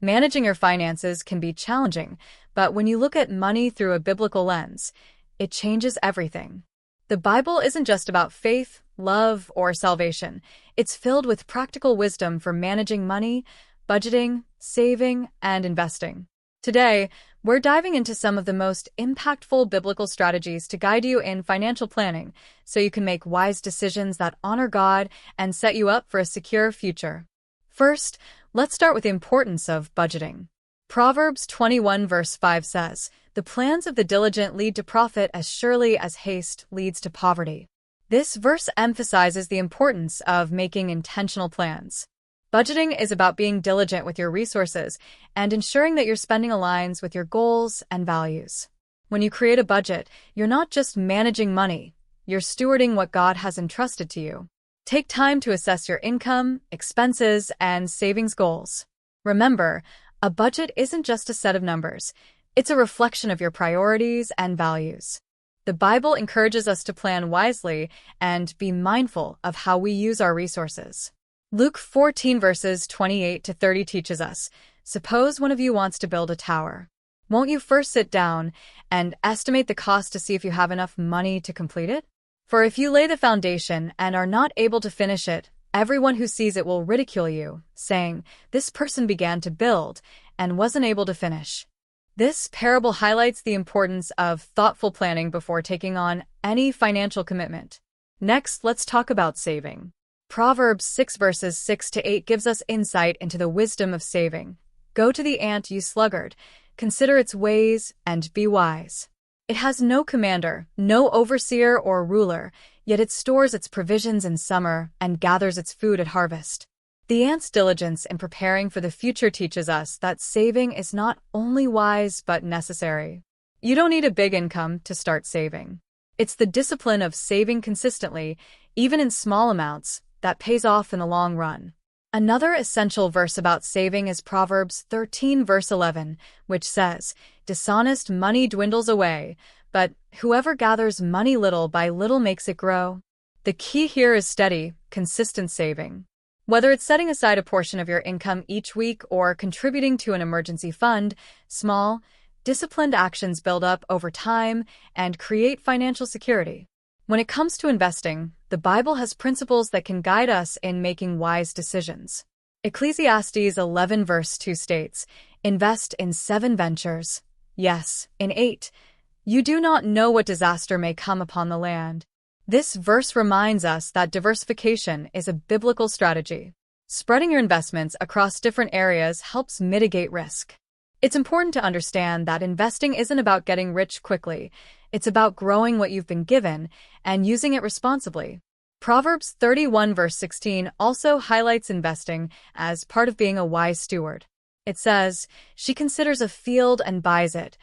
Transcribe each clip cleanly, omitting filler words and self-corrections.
Managing your finances can be challenging, but when you look at money through a biblical lens, it changes everything. The Bible isn't just about faith, love, or salvation. It's filled with practical wisdom for managing money, budgeting, saving, and investing. Today, we're diving into some of the most impactful biblical strategies to guide you in financial planning so you can make wise decisions that honor God and set you up for a secure future. First, let's start with the importance of budgeting. Proverbs 21 verse 5 says, "The plans of the diligent lead to profit as surely as haste leads to poverty." This verse emphasizes the importance of making intentional plans. Budgeting is about being diligent with your resources and ensuring that your spending aligns with your goals and values. When you create a budget, you're not just managing money, you're stewarding what God has entrusted to you. Take time to assess your income, expenses, and savings goals. Remember, a budget isn't just a set of numbers. It's a reflection of your priorities and values. The Bible encourages us to plan wisely and be mindful of how we use our resources. Luke 14 verses 28 to 30 teaches us, "Suppose one of you wants to build a tower. Won't you first sit down and estimate the cost to see if you have enough money to complete it? For if you lay the foundation and are not able to finish it, everyone who sees it will ridicule you, saying, 'This person began to build and wasn't able to finish.'" This parable highlights the importance of thoughtful planning before taking on any financial commitment. Next, let's talk about saving. Proverbs 6 verses 6 to 8 gives us insight into the wisdom of saving. "Go to the ant, you sluggard. Consider its ways and be wise. It has no commander, no overseer or ruler, yet it stores its provisions in summer and gathers its food at harvest." The ant's diligence in preparing for the future teaches us that saving is not only wise but necessary. You don't need a big income to start saving. It's the discipline of saving consistently, even in small amounts, that pays off in the long run. Another essential verse about saving is Proverbs 13 verse 11, which says, "Dishonest money dwindles away, but whoever gathers money little by little makes it grow." The key here is steady, consistent saving. Whether it's setting aside a portion of your income each week or contributing to an emergency fund, small, disciplined actions build up over time and create financial security. When it comes to investing, the Bible has principles that can guide us in making wise decisions. Ecclesiastes 11 verse 2 states, "Invest in 7 ventures. Yes, in 8. You do not know what disaster may come upon the land." This verse reminds us that diversification is a biblical strategy. Spreading your investments across different areas helps mitigate risk. It's important to understand that investing isn't about getting rich quickly. It's about growing what you've been given and using it responsibly. Proverbs 31 verse 16 also highlights investing as part of being a wise steward. It says, "She considers a field and buys it.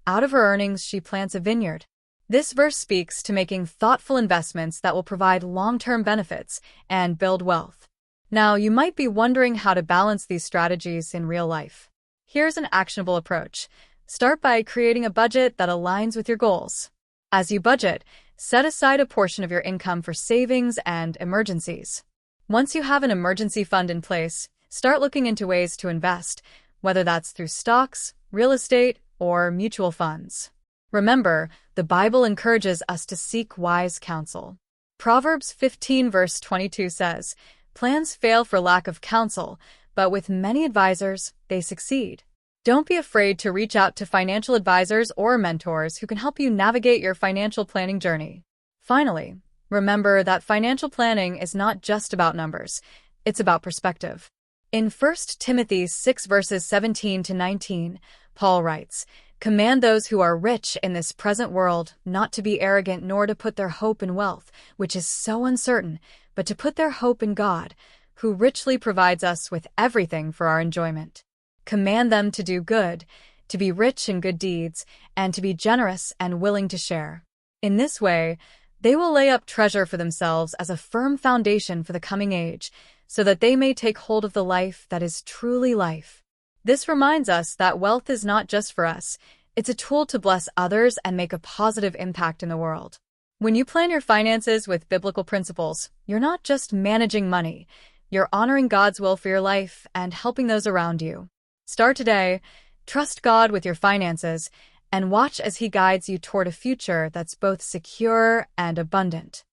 Out of her earnings she plants a vineyard." This verse speaks to making thoughtful investments that will provide long-term benefits and build wealth. Now, you might be wondering how to balance these strategies in real life. Here's an actionable approach. Start by creating a budget that aligns with your goals. As you budget, set aside a portion of your income for savings and emergencies. Once you have an emergency fund in place, start looking into ways to invest, whether that's through stocks, real estate, or mutual funds. Remember, the Bible encourages us to seek wise counsel. Proverbs 15 verse 22 says, "Plans fail for lack of counsel, but with many advisors, they succeed." Don't be afraid to reach out to financial advisors or mentors who can help you navigate your financial planning journey. Finally, remember that financial planning is not just about numbers, it's about perspective. In 1 Timothy 6 verses 17 to 19, Paul writes, "Command those who are rich in this present world not to be arrogant nor to put their hope in wealth, which is so uncertain, but to put their hope in God, who richly provides us with everything for our enjoyment. Command them to do good, to be rich in good deeds, and to be generous and willing to share. In this way, they will lay up treasure for themselves as a firm foundation for the coming age, so that they may take hold of the life that is truly life." This reminds us that wealth is not just for us, it's a tool to bless others and make a positive impact in the world. When you plan your finances with biblical principles, you're not just managing money, you're honoring God's will for your life and helping those around you. Start today, trust God with your finances, and watch as He guides you toward a future that's both secure and abundant.